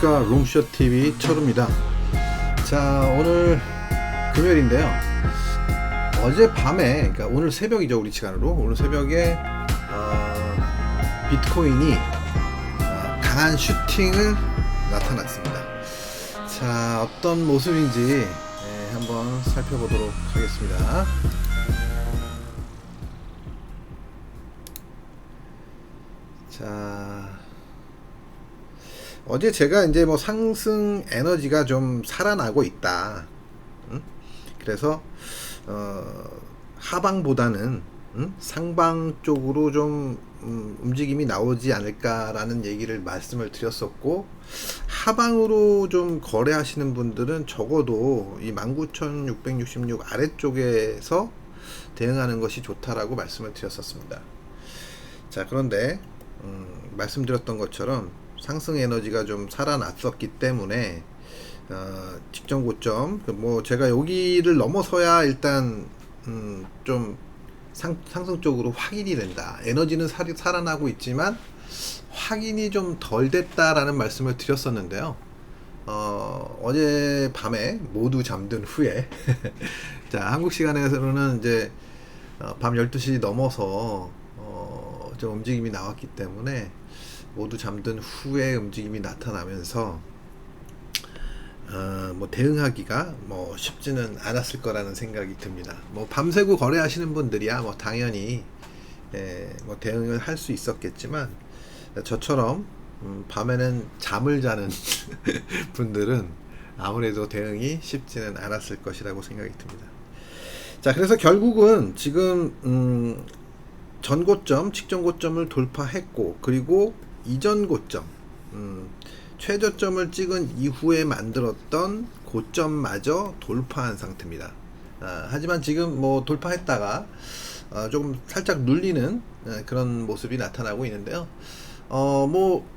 안녕하십니까. 롱숏TV 철우입니다. 자, 오늘 금요일인데요. 어젯밤에, 그러니까 오늘 새벽이죠, 우리 시간으로. 오늘 새벽에 비트코인이 강한 슈팅을 나타났습니다. 자, 어떤 모습인지 한번 살펴보도록 하겠습니다. 자, 어제 제가 이제 뭐 상승 에너지가 좀 살아나고 있다. 그래서 하방보다는 상방 쪽으로 좀 움직임이 나오지 않을까라는 얘기를 말씀을 드렸었고, 하방으로 좀 거래하시는 분들은 적어도 이 19,666 아래쪽에서 대응하는 것이 좋다라고 말씀을 드렸었습니다. 자, 그런데 말씀드렸던 것처럼 상승 에너지가 좀 살아났었기 때문에 직전 고점, 뭐 제가 여기를 넘어서야 일단 좀 상승 쪽으로 확인이 된다. 에너지는 살아나고 있지만 확인이 좀 덜 됐다라는 말씀을 드렸었는데요. 어제 밤에 모두 잠든 후에 자, 한국 시간에서는 이제 밤 12시 넘어서 좀 움직임이 나왔기 때문에 모두 잠든 후에 움직임이 나타나면서 뭐 대응하기가 뭐 쉽지는 않았을 거라는 생각이 듭니다. 뭐 밤새고 거래하시는 분들이야 뭐 당연히 뭐 대응을 할 수 있었겠지만, 저처럼 밤에는 잠을 자는 분들은 아무래도 대응이 쉽지는 않았을 것이라고 생각이 듭니다. 자, 그래서 결국은 지금 전고점, 직전 고점을 돌파했고, 그리고 이전 고점, 최저점을 찍은 이후에 만들었던 고점마저 돌파한 상태입니다. 하지만 지금 뭐 돌파했다가 조금 살짝 눌리는 그런 모습이 나타나고 있는데요. 뭐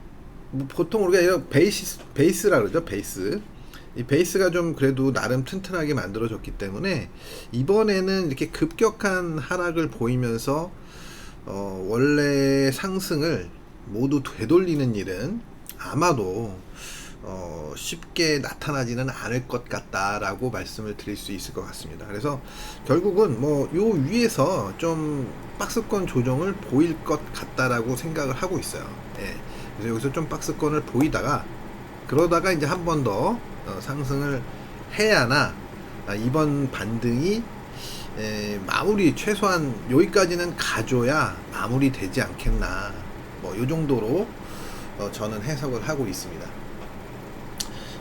보통 우리가 이런 베이스라 그러죠. 베이스. 이 베이스가 좀 그래도 나름 튼튼하게 만들어졌기 때문에 이번에는 이렇게 급격한 하락을 보이면서 원래 상승을 모두 되돌리는 일은 아마도 쉽게 나타나지는 않을 것 같다라고 말씀을 드릴 수 있을 것 같습니다. 그래서 결국은 뭐 요 위에서 좀 박스권 조정을 보일 것 같다라고 생각을 하고 있어요. 예. 그래서 여기서 좀 박스권을 보이다가 그러다가 이제 한 번 더 상승을 해야나 이번 반등이 마무리, 최소한 여기까지는 가줘야 마무리 되지 않겠나, 뭐 요 정도로 저는 해석을 하고 있습니다.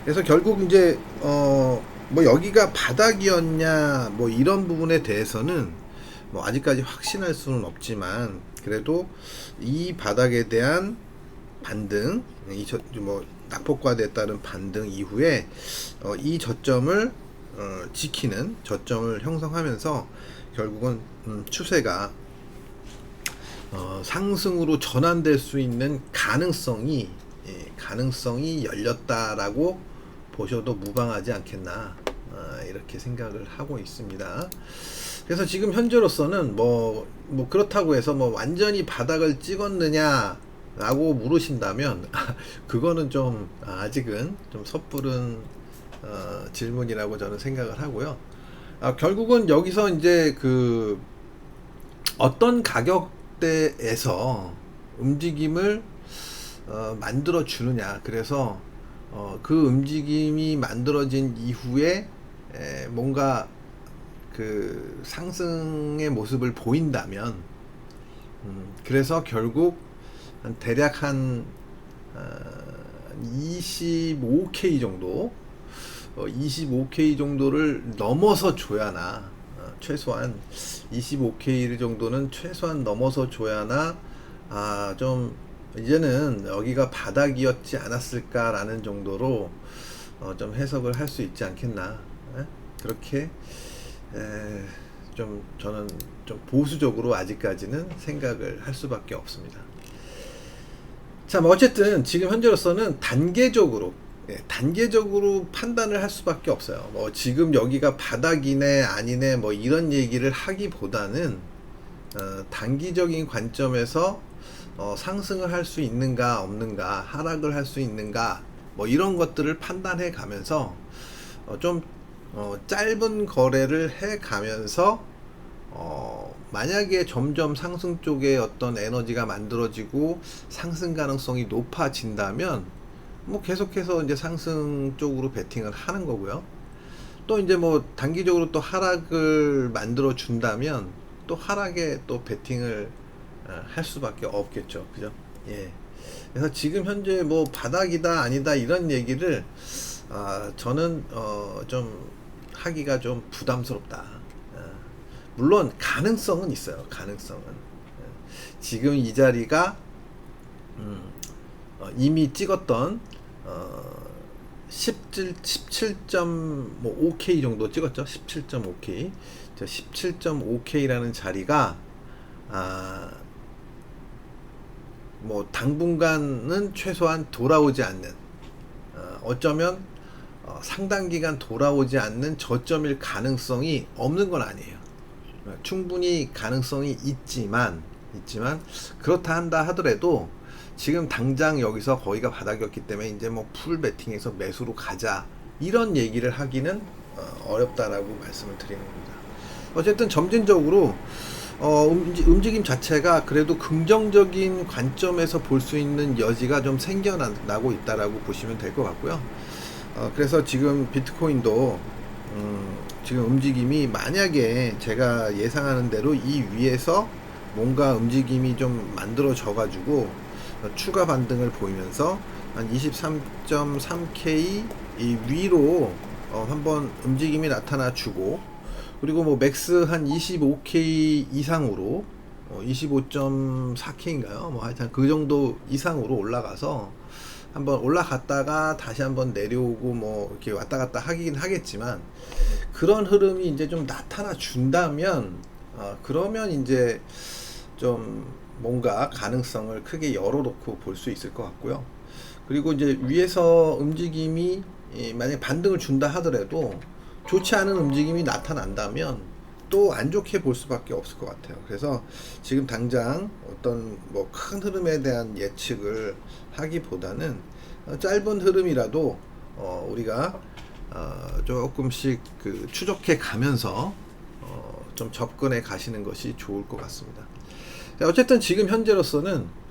그래서 결국 이제 뭐 여기가 바닥이었냐 뭐 이런 부분에 대해서는 뭐 아직까지 확신할 수는 없지만, 그래도 이 바닥에 대한 반등, 뭐 낙폭과대에 따른 반등 이후에 이 저점을 지키는, 저점을 형성하면서 결국은 추세가 상승으로 전환될 수 있는 가능성이 열렸다라고 보셔도 무방하지 않겠나, 이렇게 생각을 하고 있습니다. 그래서 지금 현재로서는 뭐 그렇다고 해서 뭐 완전히 바닥을 찍었느냐 라고 물으신다면 그거는 좀 아직은 좀 섣부른 질문이라고 저는 생각을 하고요. 결국은 여기서 이제 그 어떤 가격대에서 움직임을 만들어 주느냐, 그래서 그 움직임이 만들어진 이후에 뭔가 그 상승의 모습을 보인다면, 그래서 결국 대략 한 25K 정도, 25K 정도를 넘어서 줘야나, 최소한 25K 정도는 최소한 넘어서 줘야나, 좀 이제는 여기가 바닥이었지 않았을까라는 정도로 좀 해석을 할 수 있지 않겠나, 그렇게 좀 저는 좀 보수적으로 아직까지는 생각을 할 수밖에 없습니다. 자, 뭐 어쨌든 지금 현재로서는 단계적으로 판단을 할 수밖에 없어요. 뭐 지금 여기가 바닥이네 아니네 뭐 이런 얘기를 하기보다는 단기적인 관점에서 상승을 할 수 있는가 없는가, 하락을 할 수 있는가, 뭐 이런 것들을 판단해 가면서 좀 짧은 거래를 해 가면서 만약에 점점 상승 쪽에 어떤 에너지가 만들어지고 상승 가능성이 높아진다면 뭐 계속해서 이제 상승 쪽으로 베팅을 하는 거고요. 또 이제 뭐 단기적으로 또 하락을 만들어 준다면 또 하락에 또 베팅을 할 수밖에 없겠죠. 그죠? 예. 그래서 지금 현재 뭐 바닥이다 아니다 이런 얘기를 저는 좀 하기가 좀 부담스럽다. 물론 가능성은 있어요. 가능성은. 지금 이 자리가 이미 찍었던 17.5K 정도 찍었죠. 17.5K. 17.5K라는 자리가 뭐 당분간은 최소한 돌아오지 않는 어쩌면 상당 기간 돌아오지 않는 저점일 가능성이 없는 건 아니에요. 충분히 가능성이 있지만 그렇다 한다 하더라도 지금 당장 여기서 거기가 바닥이었기 때문에 이제 뭐 풀 베팅해서 매수로 가자 이런 얘기를 하기는 어렵다라고 말씀을 드리는 겁니다. 어쨌든 점진적으로 움직임 자체가 그래도 긍정적인 관점에서 볼 수 있는 여지가 좀 생겨나고 있다라고 보시면 될 것 같고요. 그래서 지금 비트코인도 지금 움직임이 만약에 제가 예상하는 대로 이 위에서 뭔가 움직임이 좀 만들어져 가지고 추가 반등을 보이면서 한 23.3K 이 위로 한번 움직임이 나타나 주고, 그리고 뭐 맥스 한 25K 이상으로 25.4K인가요? 뭐 하여튼 그 정도 이상으로 올라가서 한번 올라갔다가 다시 한번 내려오고 뭐 이렇게 왔다 갔다 하긴 하겠지만, 그런 흐름이 이제 좀 나타나 준다면 그러면 이제 좀 뭔가 가능성을 크게 열어놓고 볼 수 있을 것 같고요. 그리고 이제 위에서 움직임이 만약에 반등을 준다 하더라도 좋지 않은 움직임이 나타난다면 또 안 좋게 볼 수밖에 없을 것 같아요. 그래서 지금 당장 어떤 뭐 큰 흐름에 대한 예측을 하기보다는 짧은 흐름이라도 우리가 조금씩 그 추적해 가면서 좀 접근해 가시는 것이 좋을 것 같습니다. 어쨌든 지금 현재로서는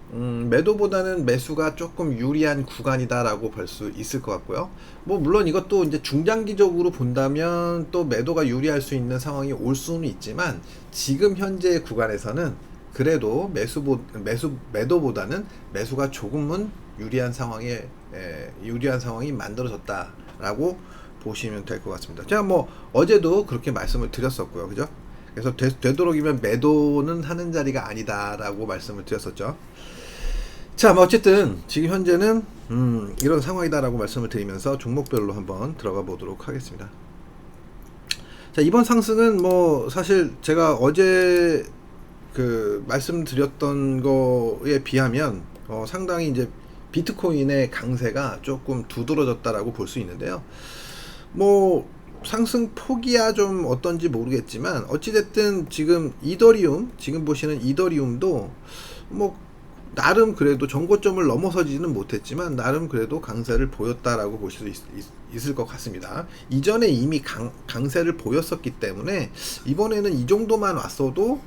매도보다는 매수가 조금 유리한 구간이다라고 볼 수 있을 것 같고요. 뭐 물론 이것도 이제 중장기적으로 본다면 또 매도가 유리할 수 있는 상황이 올 수는 있지만, 지금 현재 구간에서는 그래도 매도보다는 매수가 조금은 유리한 상황이 만들어졌다라고 보시면 될 것 같습니다. 제가 뭐 어제도 그렇게 말씀을 드렸었고요, 그죠? 그래서 되도록이면 매도는 하는 자리가 아니다라고 말씀을 드렸었죠. 자, 뭐 어쨌든 지금 현재는 이런 상황이다라고 말씀을 드리면서 종목별로 한번 들어가 보도록 하겠습니다. 자, 이번 상승은 뭐 사실 제가 어제 그 말씀드렸던 거에 비하면 상당히 이제 비트코인의 강세가 조금 두드러졌다라고 볼 수 있는데요. 뭐 상승 폭이야 좀 어떤지 모르겠지만 어찌됐든 지금 이더리움, 지금 보시는 이더리움도 뭐 나름 그래도 전고점을 넘어서지는 못했지만 나름 그래도 강세를 보였다라고 보실 수 있을 것 같습니다. 이전에 이미 강세를 보였었기 때문에 이번에는 이 정도만 왔어도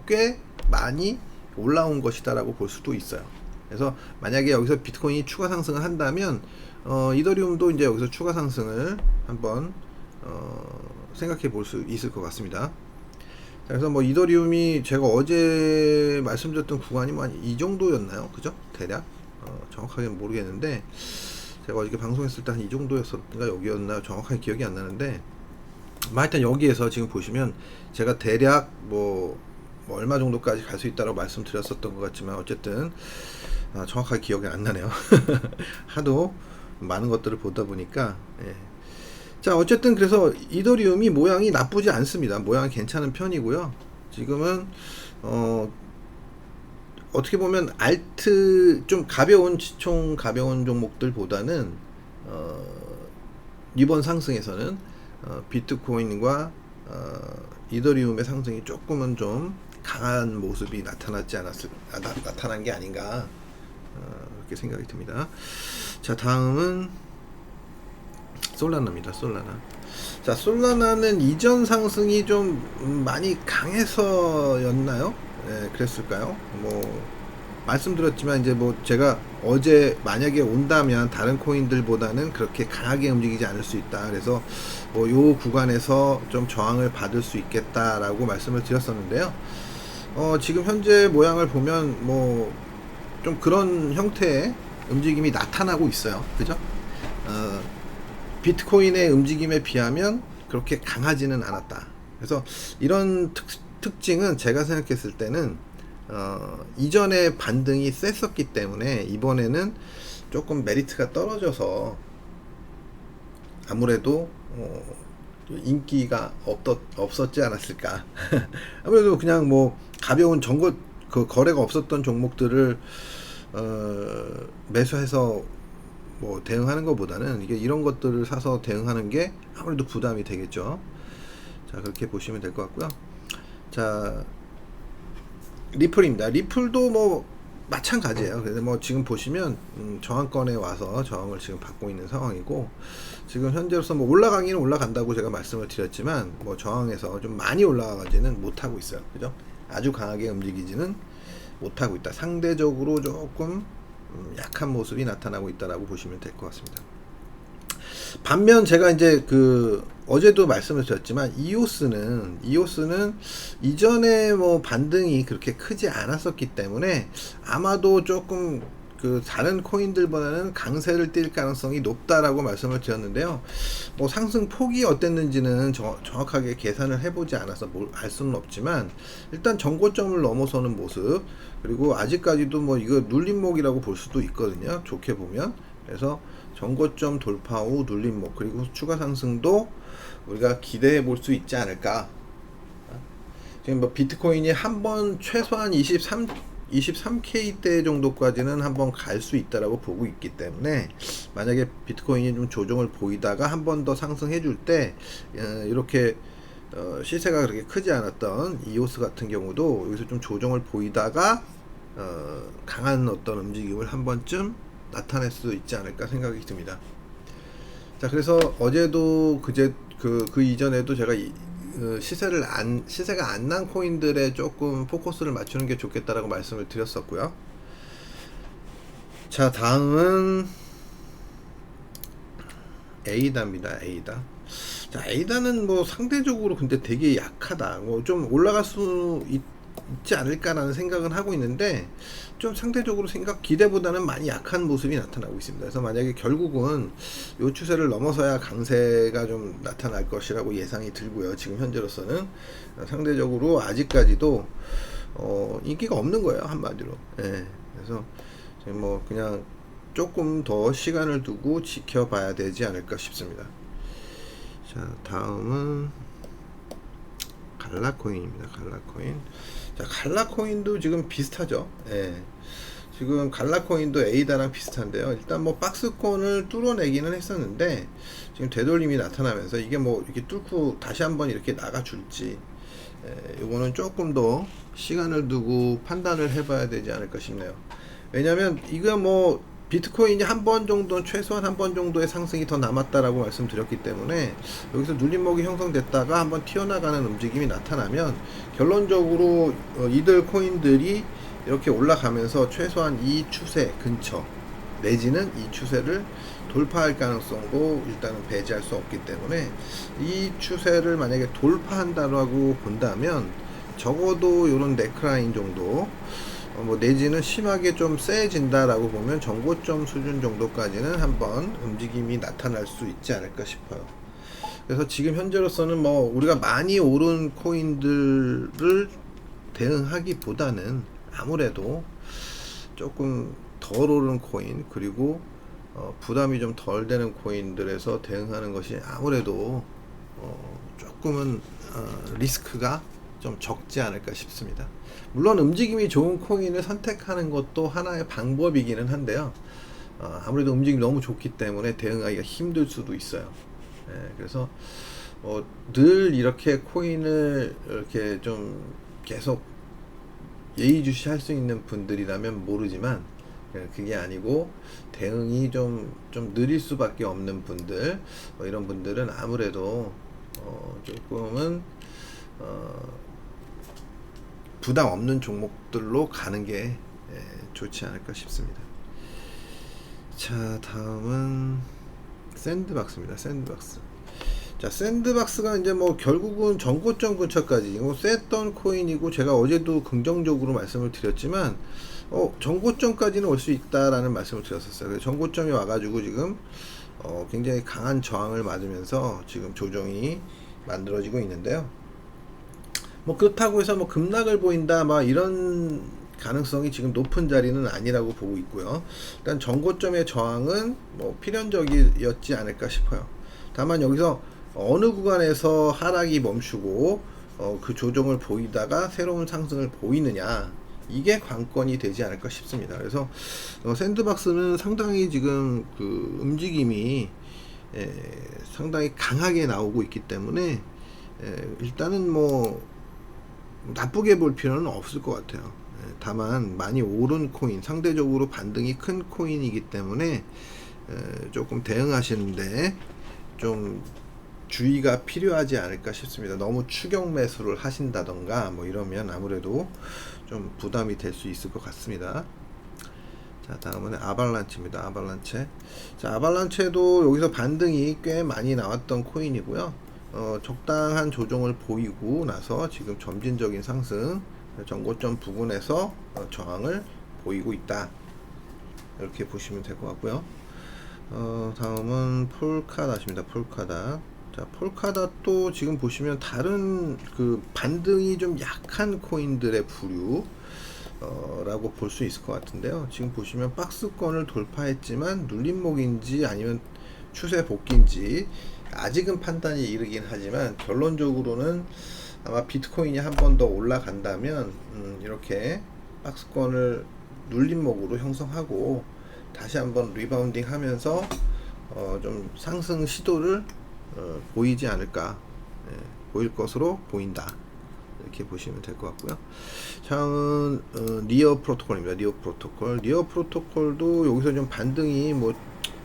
꽤 많이 올라온 것이다라고 볼 수도 있어요. 그래서 만약에 여기서 비트코인이 추가 상승을 한다면 이더리움도 이제 여기서 추가 상승을 한번 생각해 볼 수 있을 것 같습니다. 그래서 뭐 이더리움이 제가 어제 말씀드렸던 구간이 뭐 한 이 정도였나요? 그죠? 대략 정확하게 모르겠는데, 제가 어저께 방송했을 때 한 이 정도였었던가 여기였나 정확하게 기억이 안 나는데, 하여튼 여기에서 지금 보시면 제가 대략 뭐 얼마 정도까지 갈 수 있다고 말씀드렸었던 것 같지만 어쨌든 정확하게 기억이 안 나네요. 하도 많은 것들을 보다 보니까. 예. 자, 어쨌든 그래서 이더리움이 모양이 나쁘지 않습니다. 모양이 괜찮은 편이고요. 지금은 어떻게 보면 알트 좀 가벼운 지총 가벼운 종목들보다는 이번 상승에서는 비트코인과 이더리움의 상승이 조금은 좀 강한 모습이 나타난 게 아닌가 그렇게 생각이 듭니다. 자, 다음은 솔라나입니다. 솔라나. 자, 솔라나는 이전 상승이 좀 많이 강해서였나요? 예, 그랬을까요? 뭐 말씀드렸지만 이제 뭐 제가 어제 만약에 온다면 다른 코인들보다는 그렇게 강하게 움직이지 않을 수 있다. 그래서 뭐 요 구간에서 좀 저항을 받을 수 있겠다라고 말씀을 드렸었는데요. 지금 현재 모양을 보면 뭐 좀 그런 형태의 움직임이 나타나고 있어요. 그죠? 어, 비트코인의 움직임에 비하면 그렇게 강하지는 않았다. 그래서 이런 특징은 제가 생각했을 때는 이전에 반등이 셌었기 때문에 이번에는 조금 메리트가 떨어져서 아무래도 인기가 없었지 않았을까. 아무래도 그냥 뭐 가벼운 그 거래가 없었던 종목들을 매수해서 뭐 대응하는 것보다는 이게 이런 것들을 사서 대응하는 게 아무래도 부담이 되겠죠. 자, 그렇게 보시면 될 것 같고요. 자, 리플입니다. 리플도 뭐 마찬가지예요. 그래서 뭐 지금 보시면 저항권에 와서 저항을 지금 받고 있는 상황이고, 지금 현재로서 뭐 올라가기는 올라간다고 제가 말씀을 드렸지만 뭐 저항에서 좀 많이 올라가지는 못하고 있어요. 그죠? 아주 강하게 움직이지는 못하고 있다. 상대적으로 조금 약한 모습이 나타나고 있다라고 보시면 될 것 같습니다. 반면 제가 이제 어제도 말씀을 드렸지만 이오스는 이전에 뭐 반등이 그렇게 크지 않았었기 때문에 아마도 조금 다른 코인들보다는 강세를 띌 가능성이 높다라고 말씀을 드렸는데요. 뭐 상승 폭이 어땠는지는 정확하게 계산을 해보지 않아서 알 수는 없지만 일단 전고점을 넘어서는 모습, 그리고 아직까지도 뭐 이거 눌림목이라고 볼 수도 있거든요. 좋게 보면. 그래서 전고점 돌파 후 눌림목, 그리고 추가 상승도 우리가 기대해 볼 수 있지 않을까. 지금 뭐 비트코인이 한번 최소한 23K대 정도까지는 한번 갈 수 있다라고 보고 있기 때문에, 만약에 비트코인이 좀 조정을 보이다가 한 번 더 상승해 줄 때 이렇게 시세가 그렇게 크지 않았던 이오스 같은 경우도 여기서 좀 조정을 보이다가 강한 어떤 움직임을 한 번쯤 나타낼 수 있지 않을까 생각이 듭니다. 자, 그래서 어제도 그 이전에도 제가 시세가 안 난 코인들에 조금 포커스를 맞추는 게 좋겠다라고 말씀을 드렸었고요. 자, 다음은 에이다입니다. 에이다. 자, 에이다는 뭐 상대적으로 근데 되게 약하다. 뭐 좀 올라갈 수 있지 않을까라는 생각은 하고 있는데, 좀 상대적으로 기대보다는 많이 약한 모습이 나타나고 있습니다. 그래서 만약에 결국은 이 추세를 넘어서야 강세가 좀 나타날 것이라고 예상이 들고요. 지금 현재로서는 상대적으로 아직까지도 인기가 없는 거예요, 한마디로. 예. 그래서 지금 뭐 그냥 조금 더 시간을 두고 지켜봐야 되지 않을까 싶습니다. 자, 다음은 갈라코인입니다. 갈라코인. 자, 갈라코인도 지금 비슷하죠. 예. 지금 갈라코인도 에이다랑 비슷한데요. 일단 뭐 박스권을 뚫어내기는 했었는데 지금 되돌림이 나타나면서 이게 뭐 이렇게 뚫고 다시 한번 이렇게 나가줄지, 이거는 조금 더 시간을 두고 판단을 해봐야 되지 않을까 싶네요. 왜냐면 이거 뭐 비트코인이 한 번 정도, 최소한 한 번 정도의 상승이 더 남았다라고 말씀드렸기 때문에 여기서 눌림목이 형성됐다가 한번 튀어나가는 움직임이 나타나면 결론적으로 이들 코인들이 이렇게 올라가면서 최소한 이 추세 근처 내지는 이 추세를 돌파할 가능성도 일단은 배제할 수 없기 때문에, 이 추세를 만약에 돌파한다고 본다면 적어도 이런 넥라인 정도, 뭐 내지는 심하게 좀 세진다라고 보면 전고점 수준 정도까지는 한번 움직임이 나타날 수 있지 않을까 싶어요. 그래서 지금 현재로서는 뭐 우리가 많이 오른 코인들을 대응하기보다는 아무래도 조금 덜 오른 코인, 그리고 부담이 좀 덜 되는 코인들에서 대응하는 것이 아무래도 조금은 리스크가 좀 적지 않을까 싶습니다. 물론 움직임이 좋은 코인을 선택하는 것도 하나의 방법이기는 한데요. 아무래도 움직임이 너무 좋기 때문에 대응하기가 힘들 수도 있어요. 그래서 늘 이렇게 코인을 이렇게 좀 계속 예의주시할 수 있는 분들이라면 모르지만, 그게 아니고 대응이 좀 느릴 수밖에 없는 분들, 이런 분들은 아무래도 조금은 부담 없는 종목들로 가는 게 좋지 않을까 싶습니다. 자, 다음은 샌드박스입니다. 샌드박스. 자, 샌드박스가 이제 뭐 결국은 전고점 근처까지 이거 셌던 코인이고, 제가 어제도 긍정적으로 말씀을 드렸지만 전고점까지는 올 수 있다라는 말씀을 드렸었어요. 그래서 전고점이 와가지고 지금 굉장히 강한 저항을 맞으면서 지금 조정이 만들어지고 있는데요. 뭐 그렇다고 해서 뭐 급락을 보인다 막 이런 가능성이 지금 높은 자리는 아니라고 보고 있고요. 일단 전고점의 저항은 뭐 필연적이었지 않을까 싶어요. 다만 여기서 어느 구간에서 하락이 멈추고 그 조정을 보이다가 새로운 상승을 보이느냐, 이게 관건이 되지 않을까 싶습니다. 그래서 샌드박스는 상당히 지금 그 움직임이 상당히 강하게 나오고 있기 때문에 일단은 뭐 나쁘게 볼 필요는 없을 것 같아요. 다만 많이 오른 코인, 상대적으로 반등이 큰 코인이기 때문에 조금 대응하시는데 좀 주의가 필요하지 않을까 싶습니다. 너무 추격 매수를 하신다던가 뭐 이러면 아무래도 좀 부담이 될 수 있을 것 같습니다. 자, 다음은 아발란체입니다. 아발란체. 자, 아발란체도 여기서 반등이 꽤 많이 나왔던 코인이고요. 적당한 조정을 보이고 나서 지금 점진적인 상승, 전고점 부근에서 저항을 보이고 있다, 이렇게 보시면 될 것 같고요. 다음은 폴카닷입니다. 폴카닷. 자, 폴카닷도 지금 보시면 다른 그 반등이 좀 약한 코인들의 부류 라고 볼 수 있을 것 같은데요. 지금 보시면 박스권을 돌파했지만 눌림목인지 아니면 추세 복귀인지 아직은 판단이 이르긴 하지만, 결론적으로는 아마 비트코인이 한 번 더 올라간다면 이렇게 박스권을 눌림목으로 형성하고 다시 한번 리바운딩 하면서 좀 상승 시도를 보이지 않을까, 보일 것으로 보인다, 이렇게 보시면 될 것 같고요. 다음은 리어 프로토콜입니다. 리어 프로토콜. 리어 프로토콜도 여기서 좀 반등이 뭐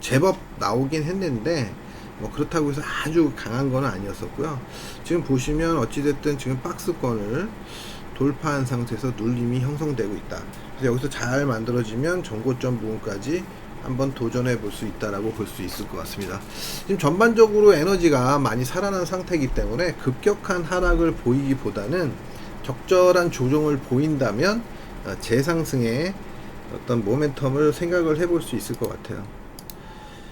제법 나오긴 했는데 뭐 그렇다고 해서 아주 강한 건 아니었었고요. 지금 보시면 어찌됐든 지금 박스권을 돌파한 상태에서 눌림이 형성되고 있다. 그래서 여기서 잘 만들어지면 전고점 부분까지 한번 도전해 볼 수 있다라고 볼 수 있을 것 같습니다. 지금 전반적으로 에너지가 많이 살아난 상태이기 때문에 급격한 하락을 보이기보다는 적절한 조정을 보인다면 재상승의 어떤 모멘텀을 생각을 해볼 수 있을 것 같아요.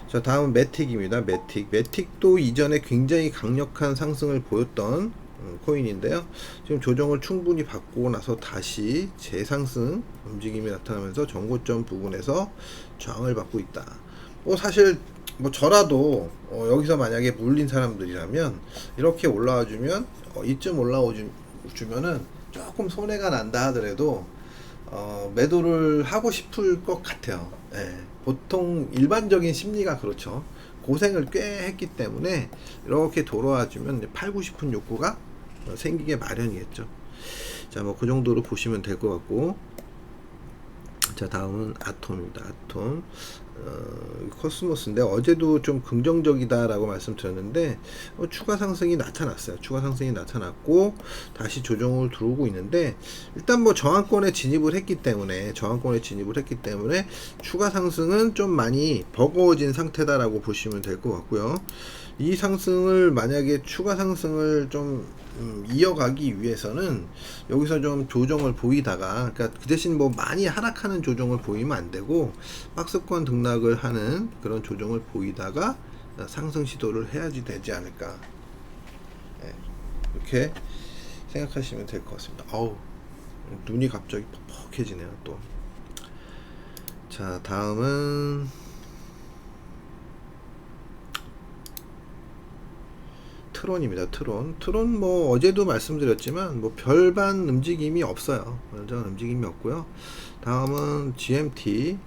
자, 다음은 매틱입니다. 매틱도 이전에 굉장히 강력한 상승을 보였던 코인인데요. 지금 조정을 충분히 받고 나서 다시 재상승 움직임이 나타나면서 전고점 부분에서 저항을 받고 있다. 사실 뭐 저라도 여기서 만약에 물린 사람들이라면 이렇게 올라와 주면 이쯤 올라와 주면은 조금 손해가 난다 하더라도 매도를 하고 싶을 것 같아요. 보통 일반적인 심리가 그렇죠. 고생을 꽤 했기 때문에 이렇게 돌아와 주면 팔고 싶은 욕구가 생기게 마련이겠죠. 자, 뭐 그 정도로 보시면 될 것 같고, 자, 다음은 아톰입니다. 아톰. 코스모스인데 어제도 좀 긍정적이다라고 말씀드렸는데 추가 상승이 나타났어요. 추가 상승이 나타났고 다시 조정을 들어오고 있는데, 일단 뭐 저항권에 진입을 했기 때문에 추가 상승은 좀 많이 버거워진 상태다라고 보시면 될 것 같고요. 이 상승을 만약에 추가 상승을 좀 이어가기 위해서는 여기서 좀 조정을 보이다가, 그러니까 그 대신 뭐 많이 하락하는 조정을 보이면 안 되고 박스권 등락을 하는 그런 조정을 보이다가 상승 시도를 해야지 되지 않을까, 이렇게 생각하시면 될 것 같습니다. 눈이 갑자기 퍽퍽해지네요 또. 자, 다음은 트론입니다. 트론 뭐 어제도 말씀드렸지만 뭐 별반 움직임이 없어요. 별반 움직임이 없고요. 다음은 GMT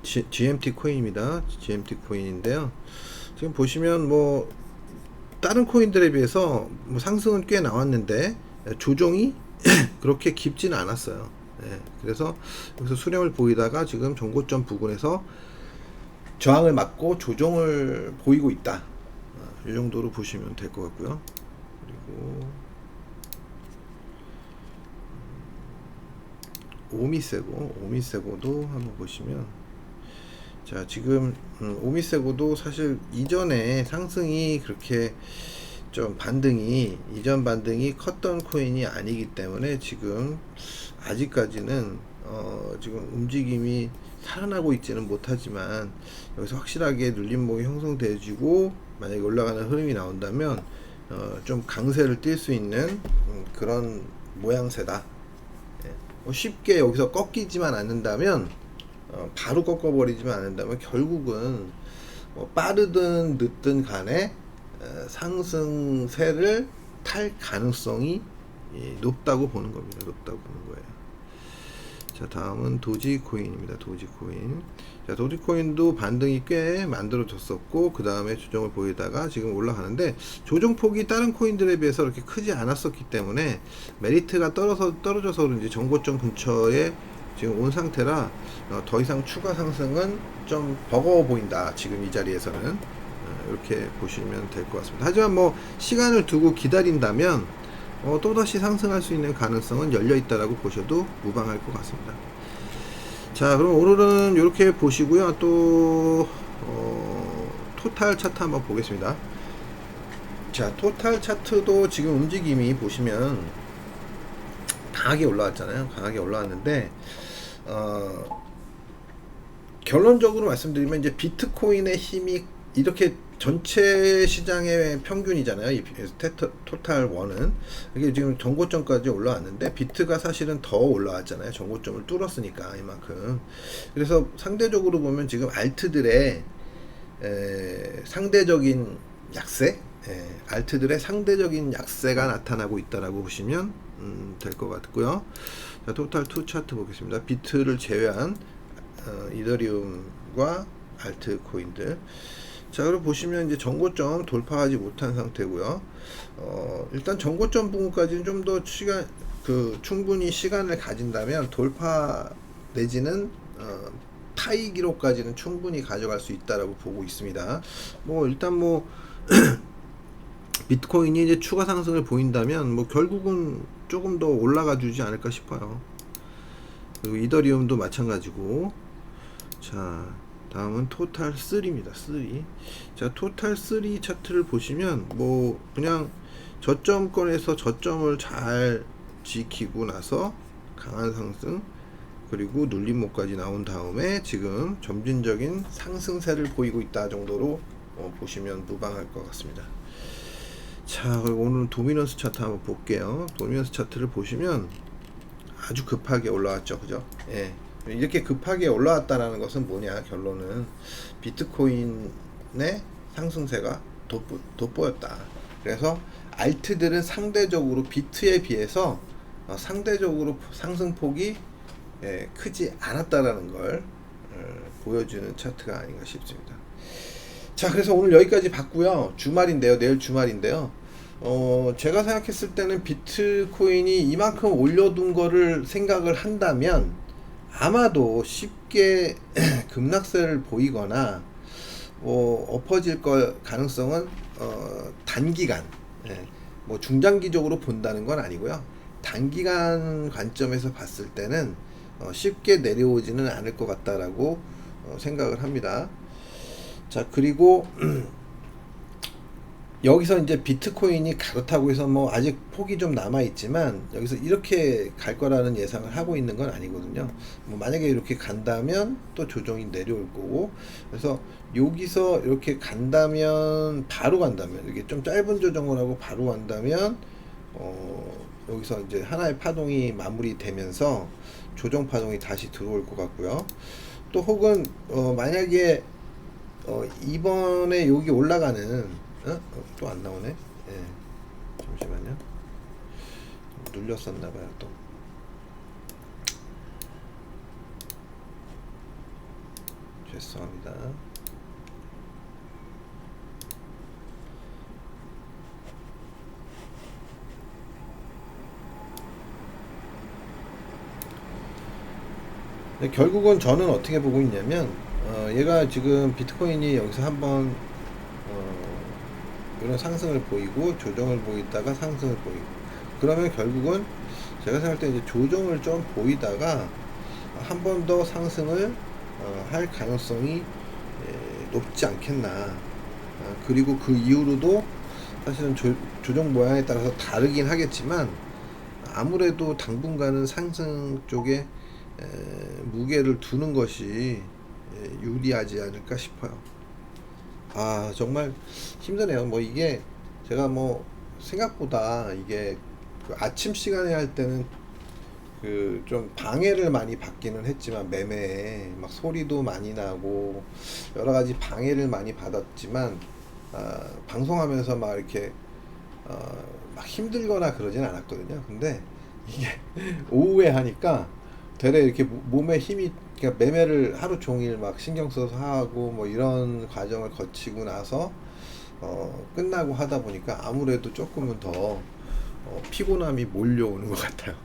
GMT 코인입니다. GMT 코인인데요. 지금 보시면 뭐 다른 코인들에 비해서 뭐 상승은 꽤 나왔는데 조정이 그렇게 깊지는 않았어요. 예, 그래서 여기서 수렴을 보이다가 지금 전고점 부근에서 저항을 맞고 조정을 보이고 있다. 이 정도로 보시면 될 것 같고요. 그리고 오미세고도 한번 보시면, 자 지금 오미세고도 사실 이전에 상승이 그렇게 좀 이전 반등이 컸던 코인이 아니기 때문에 지금 아직까지는 지금 움직임이 살아나고 있지는 못하지만, 여기서 확실하게 눌림목이 형성되어지고 만약에 올라가는 흐름이 나온다면 좀 강세를 띌 수 있는 그런 모양새다. 예. 뭐 쉽게 여기서 꺾이지만 않는다면, 바로 꺾어버리지만 않는다면 결국은 뭐 빠르든 늦든 간에 상승세를 탈 가능성이 높다고 보는 겁니다. 높다고 보는 거예요. 자, 다음은 도지코인입니다. 도지코인. 자, 도지코인도 반등이 꽤 만들어졌었고, 그 다음에 조정을 보이다가 지금 올라가는데, 조정폭이 다른 코인들에 비해서 그렇게 크지 않았었기 때문에 메리트가 떨어져서 그런지 전고점 근처에 지금 온 상태라 더 이상 추가 상승은 좀 버거워 보인다. 지금 이 자리에서는 이렇게 보시면 될 것 같습니다. 하지만 뭐 시간을 두고 기다린다면 또다시 상승할 수 있는 가능성은 열려 있다라고 보셔도 무방할 것 같습니다. 자, 그럼 오늘은 이렇게 보시고요. 또 토탈 차트 한번 보겠습니다. 자, 토탈 차트도 지금 움직임이 보시면 강하게 올라왔잖아요. 강하게 올라왔는데 결론적으로 말씀드리면 이제 비트코인의 힘이 이렇게 전체 시장의 평균이잖아요. 이 토탈 1은 이게 지금 전고점까지 올라왔는데, 비트가 사실은 더 올라왔잖아요. 전고점을 뚫었으니까 이만큼. 그래서 상대적으로 보면 지금 알트들의 상대적인 약세, 알트들의 상대적인 약세가 나타나고 있다라고 보시면 될 것 같고요. 자, 토탈 2 차트 보겠습니다. 비트를 제외한 이더리움과 알트 코인들. 자, 그리고 보시면 이제 전고점 돌파하지 못한 상태고요. 일단 전고점 부분까지는 좀 더 충분히 시간을 가진다면 돌파 내지는 타이 기록까지는 충분히 가져갈 수 있다라고 보고 있습니다. 뭐 일단 뭐 비트코인이 이제 추가 상승을 보인다면 뭐 결국은 조금 더 올라가 주지 않을까 싶어요. 그리고 이더리움도 마찬가지고. 자, 다음은 토탈 3입니다. 3. 자, 토탈 3 차트를 보시면 뭐 그냥 저점권에서 저점을 잘 지키고 나서 강한 상승, 그리고 눌림목까지 나온 다음에 지금 점진적인 상승세를 보이고 있다 정도로 보시면 무방할 것 같습니다. 자, 그리고 오늘 도미넌스 차트 한번 볼게요. 도미넌스 차트를 보시면 아주 급하게 올라왔죠. 그죠? 예. 이렇게 급하게 올라왔다라는 것은 뭐냐, 결론은 비트코인의 상승세가 돋보였다. 그래서 알트들은 상대적으로 비트에 비해서 상대적으로 상승폭이 크지 않았다라는 걸 보여주는 차트가 아닌가 싶습니다. 자, 그래서 오늘 여기까지 봤고요. 주말인데요. 내일 주말인데요. 제가 생각했을 때는 비트코인이 이만큼 올려둔 거를 생각을 한다면 아마도 쉽게 급락세를 보이거나 엎어질 가능성은 단기간, 뭐 중장기적으로 본다는 건 아니고요. 단기간 관점에서 봤을 때는 쉽게 내려오지는 않을 것 같다라고 생각을 합니다. 자, 그리고 여기서 이제 비트코인이 그렇다고 해서 뭐 아직 폭이 좀 남아 있지만 여기서 이렇게 갈 거라는 예상을 하고 있는 건 아니거든요. 뭐 만약에 이렇게 간다면 또 조정이 내려올 거고, 그래서 여기서 이렇게 간다면, 바로 간다면, 이게 좀 짧은 조정을 하고 바로 간다면 여기서 이제 하나의 파동이 마무리되면서 조정 파동이 다시 들어올 것 같고요. 또 혹은 만약에 이번에 여기 올라가는 또 안 나오네. 예. 잠시만요. 눌렸었나봐요, 또. 죄송합니다. 근데 결국은 저는 어떻게 보고 있냐면 얘가 지금 비트코인이 여기서 한번 이런 상승을 보이고 조정을 보이다가 상승을 보이고 그러면 결국은 제가 생각할 때 이제 조정을 좀 보이다가 한 번 더 상승을 할 가능성이 높지 않겠나. 그리고 그 이후로도 사실은 조정 모양에 따라서 다르긴 하겠지만 아무래도 당분간은 상승 쪽에 무게를 두는 것이 유리하지 않을까 싶어요. 아, 정말 힘드네요. 뭐 이게 제가 뭐 생각보다 이게 그 아침 시간에 할 때는 그 좀 방해를 많이 받기는 했지만 매매에 막 소리도 많이 나고 여러 가지 방해를 많이 받았지만 방송하면서 막 이렇게 막 힘들거나 그러진 않았거든요. 근데 이게 오후에 하니까 되레 이렇게 몸에 힘이 그러니까 매매를 하루 종일 막 신경 써서 하고 뭐 이런 과정을 거치고 나서 끝나고 하다 보니까 아무래도 조금은 더 피곤함이 몰려오는 것 같아요.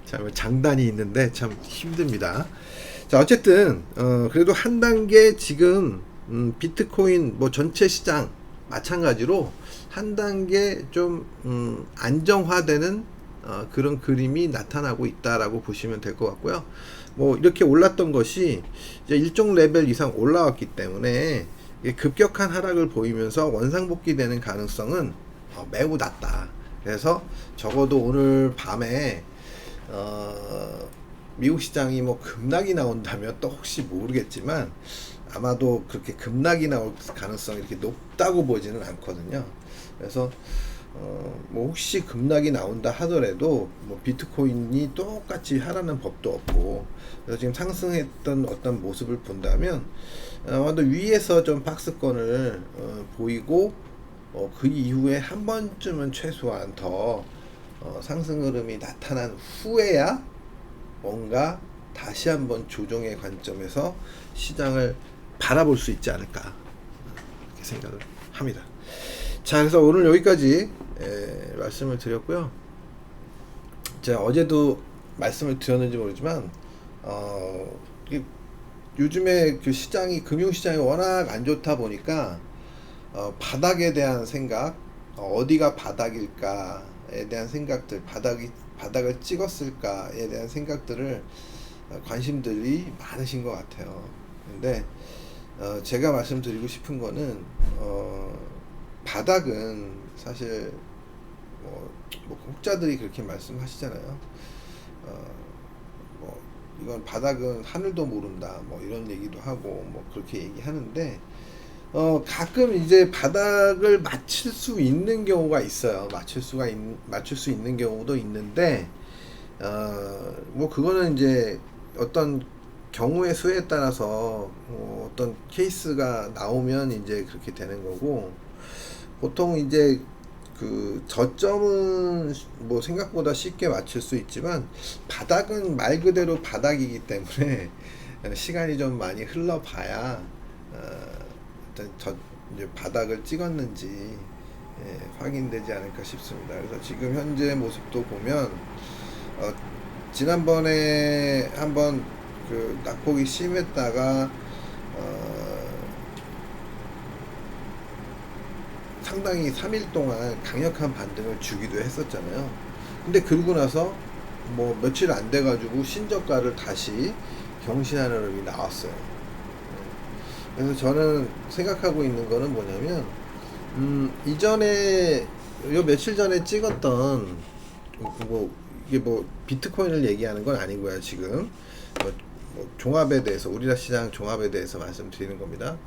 참 장단이 있는데 참 힘듭니다. 자, 어쨌든 그래도 한 단계 지금 비트코인 뭐 전체 시장 마찬가지로 한 단계 좀 안정화되는 그런 그림이 나타나고 있다라고 보시면 될 것 같고요. 뭐 이렇게 올랐던 것이 이제 일정 레벨 이상 올라왔기 때문에 급격한 하락을 보이면서 원상복귀되는 가능성은 매우 낮다. 그래서 적어도 오늘 밤에 미국 시장이 뭐 급락이 나온다면 또 혹시 모르겠지만 아마도 그렇게 급락이 나올 가능성이 이렇게 높다고 보지는 않거든요. 그래서 뭐 혹시 급락이 나온다 하더라도 뭐 비트코인이 똑같이 하라는 법도 없고 그래서 지금 상승했던 어떤 모습을 본다면 아마도 위에서 좀 박스권을 보이고 그 이후에 한 번쯤은 최소한 더 상승 흐름이 나타난 후에야 뭔가 다시 한번 조정의 관점에서 시장을 바라볼 수 있지 않을까 이렇게 생각을 합니다. 자, 그래서 오늘 여기까지 말씀을 드렸고요. 제가 어제도 말씀을 드렸는지 모르지만 요즘에 그 시장이 금융시장이 워낙 안 좋다 보니까 바닥에 대한 생각, 어디가 바닥일까에 대한 생각들, 바닥을 찍었을까에 대한 생각들을 관심들이 많으신 것 같아요. 근데 제가 말씀드리고 싶은 거는 바닥은 사실 뭐 혹자들이 그렇게 말씀하시잖아요. 뭐 이건 바닥은 하늘도 모른다, 뭐 이런 얘기도 하고 뭐 그렇게 얘기하는데 가끔 이제 바닥을 맞출 수 있는 경우가 있어요. 맞출 수 있는 경우도 있는데, 뭐 그거는 이제 어떤 경우의 수에 따라서 어떤 케이스가 나오면 이제 그렇게 되는 거고, 보통 이제 그 저점은 뭐 생각보다 쉽게 맞출 수 있지만 바닥은 말 그대로 바닥이기 때문에 시간이 좀 많이 흘러봐야 일단 이제 바닥을 찍었는지 확인되지 않을까 싶습니다. 그래서 지금 현재 모습도 보면 지난번에 한번 그 낙폭이 심했다가 상당히 3일 동안 강력한 반등을 주기도 했었잖아요. 근데 그러고 나서 뭐 며칠 안 돼가지고 신저가를 다시 경신하는 흐름이 나왔어요. 그래서 저는 생각하고 있는 거는 뭐냐면 이전에 요 며칠 전에 찍었던 뭐 이게 뭐 비트코인을 얘기하는 건 아니고요. 지금 뭐 종합에 대해서 우리나라 시장 종합에 대해서 말씀드리는 겁니다.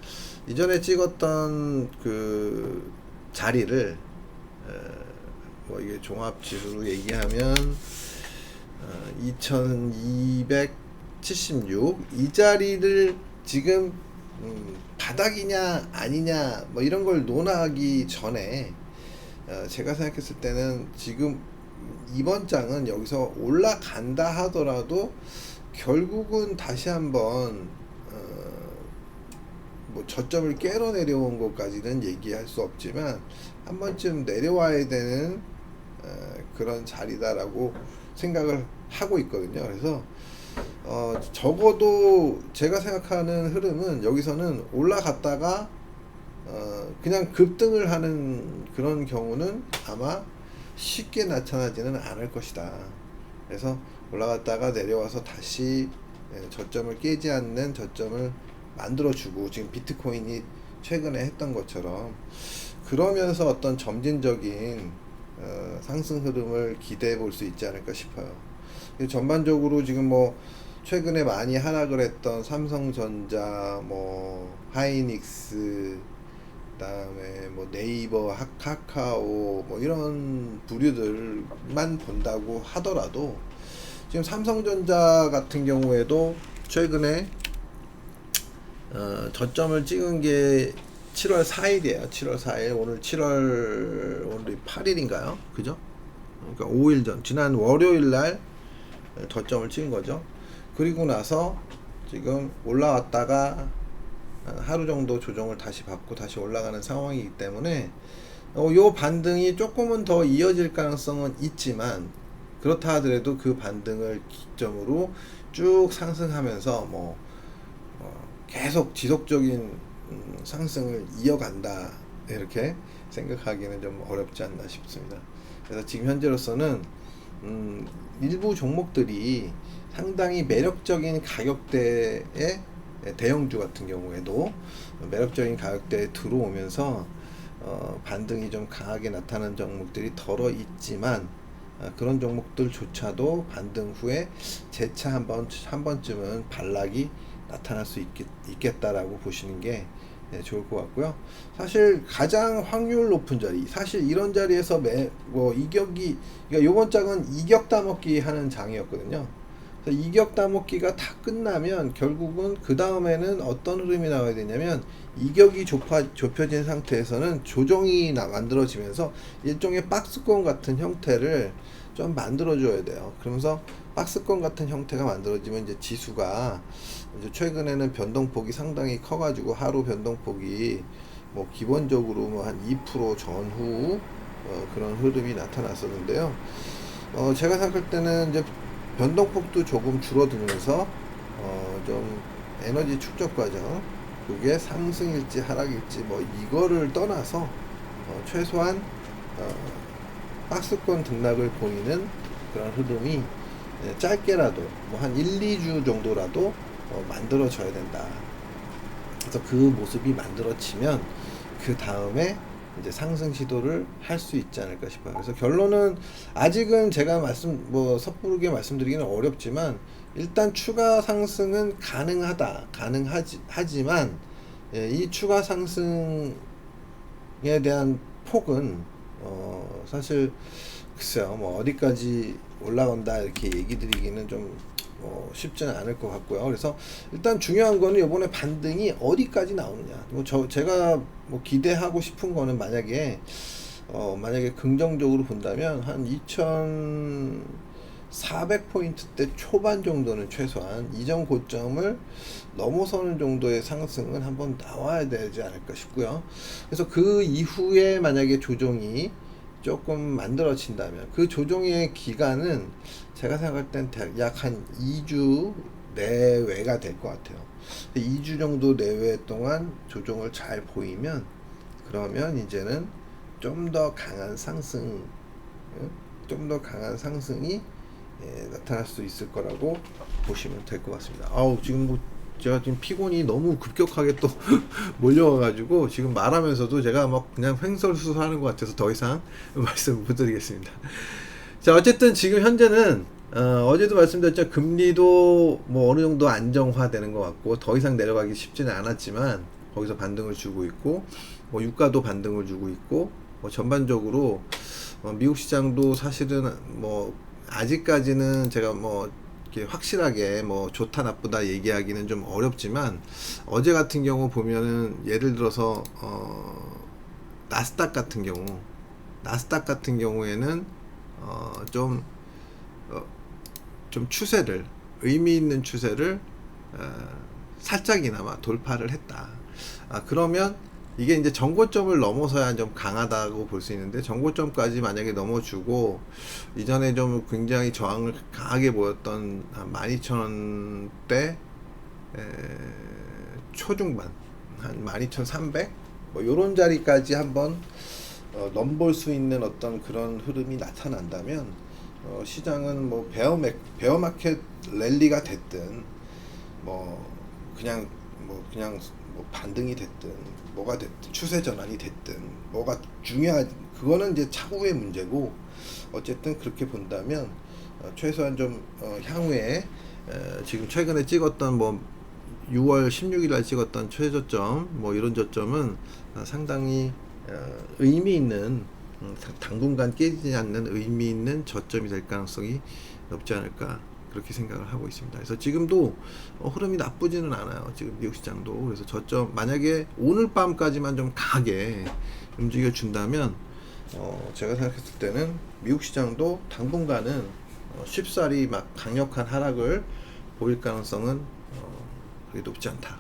이전에 찍었던 그 자리를 뭐 이게 종합 지수로 얘기하면 2276 이 자리를 지금 바닥이냐 아니냐 뭐 이런 걸 논하기 전에 제가 생각했을 때는 지금 이번 장은 여기서 올라간다 하더라도 결국은 다시 한번 뭐 저점을 깨러 내려온 것까지는 얘기할 수 없지만 한 번쯤 내려와야 되는 그런 자리다라고 생각을 하고 있거든요. 그래서 적어도 제가 생각하는 흐름은 여기서는 올라갔다가 그냥 급등을 하는 그런 경우는 아마 쉽게 나타나지는 않을 것이다. 그래서 올라갔다가 내려와서 다시 저점을 깨지 않는 저점을 만들어주고, 지금 비트코인이 최근에 했던 것처럼 그러면서 어떤 점진적인 상승 흐름을 기대해 볼 수 있지 않을까 싶어요. 전반적으로 지금 뭐 최근에 많이 하락을 했던 삼성전자, 뭐 하이닉스, 그다음에 뭐 네이버, 카카오, 뭐 이런 부류들만 본다고 하더라도 지금 삼성전자 같은 경우에도 최근에 저점을 찍은 게 7월 4일이에요. 7월 4일. 오늘이 8일인가요? 그죠? 그러니까 5일 전, 지난 월요일 날 저점을 찍은 거죠. 그리고 나서 지금 올라왔다가 하루 정도 조정을 다시 받고 다시 올라가는 상황이기 때문에 요 반등이 조금은 더 이어질 가능성은 있지만, 그렇다 하더라도 그 반등을 기점으로 쭉 상승하면서 뭐 계속 지속적인 상승을 이어간다, 이렇게 생각하기는 좀 어렵지 않나 싶습니다. 그래서 지금 현재로서는 일부 종목들이 상당히 매력적인 가격대의 대형주 같은 경우에도 매력적인 가격대에 들어오면서 반등이 좀 강하게 나타나는 종목들이 덜어 있지만, 그런 종목들조차도 반등 후에 재차 한 번쯤은 반락이 나타날 수 있겠다라고 보시는 게 좋을 것 같고요. 사실 가장 확률 높은 자리, 사실 이런 자리에서 이격이, 그러니까 요번 장은 이격 따먹기 하는 장이었거든요. 그래서 이격 따먹기가 다 끝나면 결국은 그 다음에는 어떤 흐름이 나와야 되냐면, 이격이 좁혀진 상태에서는 조정이 만들어지면서 일종의 박스권 같은 형태를 좀 만들어줘야 돼요. 그러면서 박스권 같은 형태가 만들어지면 이제 지수가 이제 최근에는 변동폭이 상당히 커가지고 하루 변동폭이 뭐 기본적으로 뭐 한 2% 전후 그런 흐름이 나타났었는데요. 제가 생각할 때는 이제 변동폭도 조금 줄어들면서 좀 에너지 축적 과정, 그게 상승일지 하락일지 뭐 이거를 떠나서 최소한 박스권 등락을 보이는 그런 흐름이 짧게라도 뭐 한 1, 2주 정도라도 만들어져야 된다. 그래서 그 모습이 만들어지면 그 다음에 이제 상승 시도를 할 수 있지 않을까 싶어요. 그래서 결론은 아직은 제가 섣부르게 말씀드리기는 어렵지만, 일단 추가 상승은 가능하지만 이 추가 상승에 대한 폭은 사실 글쎄요, 뭐 어디까지 올라간다 이렇게 얘기 드리기는 좀 쉽지는 않을 것 같고요. 그래서 일단 중요한 거는 이번에 반등이 어디까지 나오느냐. 제가 기대하고 싶은 거는 만약에 긍정적으로 본다면 한 2,400포인트대 초반 정도는 최소한 이전 고점을 넘어서는 정도의 상승은 한번 나와야 되지 않을까 싶고요. 그래서 그 이후에 만약에 조정이 조금 만들어진다면 그 조정의 기간은 제가 생각할 땐 약 한 2주 내외가 될 것 같아요. 2주 정도 내외 동안 조정을 잘 보이면, 그러면 이제는 좀 더 강한 상승이 나타날 수 있을 거라고 보시면 될 것 같습니다. 지금 제가 지금 피곤이 너무 급격하게 또 몰려와가지고 지금 말하면서도 제가 그냥 횡설수설하는 것 같아서 더 이상 말씀 못 드리겠습니다. 자, 어쨌든 지금 현재는 어제도 말씀드렸죠. 금리도 뭐 어느 정도 안정화되는 것 같고 더 이상 내려가기 쉽지는 않았지만 거기서 반등을 주고 있고, 뭐 유가도 반등을 주고 있고, 뭐 전반적으로 미국 시장도 사실은 뭐 아직까지는 제가 이렇게 확실하게 좋다 나쁘다 얘기하기는 좀 어렵지만, 어제 같은 경우 보면은 예를 들어서 나스닥 같은 경우에는 좀 추세를, 의미 있는 추세를 살짝이나마 돌파를 했다. 그러면 이게 이제 정고점을 넘어서야 좀 강하다고 볼 수 있는데, 정고점까지 만약에 넘어주고 이전에 좀 굉장히 저항을 강하게 보였던 한 12,000원대 초중반, 한 12,300 뭐 요런 자리까지 한번 넘볼 수 있는 어떤 그런 흐름이 나타난다면, 시장은 뭐 베어마켓 랠리가 됐든 뭐 그냥 뭐 반등이 됐든 뭐가 됐든 추세 전환이 됐든 뭐가 그거는 이제 차후의 문제고, 어쨌든 그렇게 본다면 최소한 좀 향후에 지금 최근에 찍었던 뭐 6월 16일 날 찍었던 최저점 뭐 이런 저점은 상당히 의미 있는, 당분간 깨지지 않는 의미 있는 저점이 될 가능성이 높지 않을까, 그렇게 생각을 하고 있습니다. 그래서 지금도 흐름이 나쁘지는 않아요. 지금 미국 시장도. 그래서 저점 만약에 오늘 밤까지만 좀 강하게 움직여 준다면, 제가 생각했을 때는 미국 시장도 당분간은 쉽사리 막 강력한 하락을 보일 가능성은 그게 높지 않다,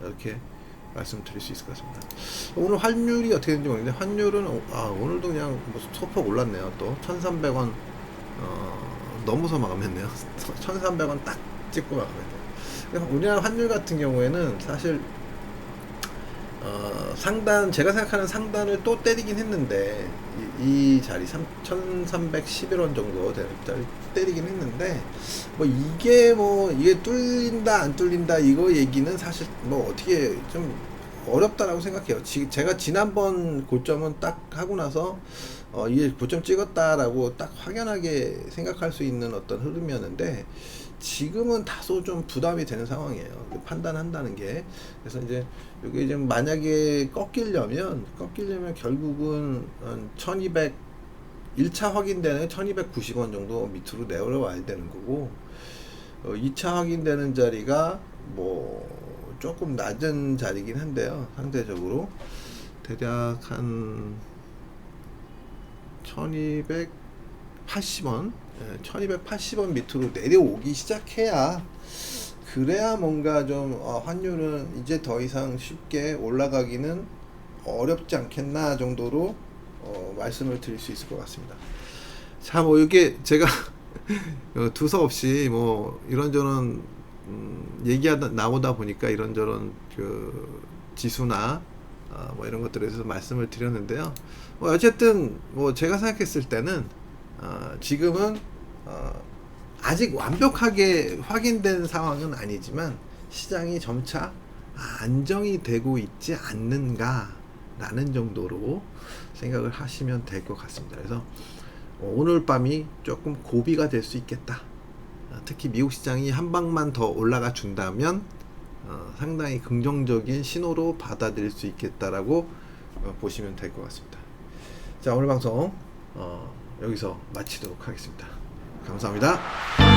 이렇게 말씀드릴 수 있을 것 같습니다. 오늘 환율이 어떻게 되는지 모르겠는데, 환율은 오늘도 그냥 뭐 소폭 올랐네요. 또 1,300원 넘어서 마감했네요. 1,300원 딱 찍고 마감했네요. 우리나라 환율 같은 경우에는 사실 상단, 제가 생각하는 상단을 또 때리긴 했는데, 이 자리 1,311원 정도 되는 자리 때리긴 했는데, 이게 뚫린다 안 뚫린다 이거 얘기는 사실 뭐 어떻게 좀 어렵다라고 생각해요. 제가 지난번 고점은 딱 하고 나서 이게 고점 찍었다라고 딱 확연하게 생각할 수 있는 어떤 흐름이었는데, 지금은 다소 좀 부담이 되는 상황이에요. 판단한다는 게. 그래서 이제 이게 좀 만약에 꺾이려면 결국은 1200 1차 확인되는 1290원 정도 밑으로 내려와야 되는 거고, 2차 확인되는 자리가 뭐 조금 낮은 자리긴 한데요. 상대적으로 대략 한 1280원 1280원 밑으로 내려오기 시작해야, 그래야 뭔가 좀 환율은 이제 더 이상 쉽게 올라가기는 어렵지 않겠나 정도로 말씀을 드릴 수 있을 것 같습니다. 자, 뭐 이게 제가 두서없이 뭐 이런저런 얘기하다 나오다 보니까 이런저런 그 지수나 뭐 이런 것들에 대해서 말씀을 드렸는데요. 뭐 어쨌든 뭐 제가 생각했을 때는 지금은 아직 완벽하게 확인된 상황은 아니지만, 시장이 점차 안정이 되고 있지 않는가 라는 정도로 생각을 하시면 될 것 같습니다. 그래서 오늘 밤이 조금 고비가 될 수 있겠다. 특히 미국 시장이 한 방만 더 올라가 준다면 상당히 긍정적인 신호로 받아들일 수 있겠다라고 보시면 될 것 같습니다. 자, 오늘 방송 여기서 마치도록 하겠습니다. 감사합니다.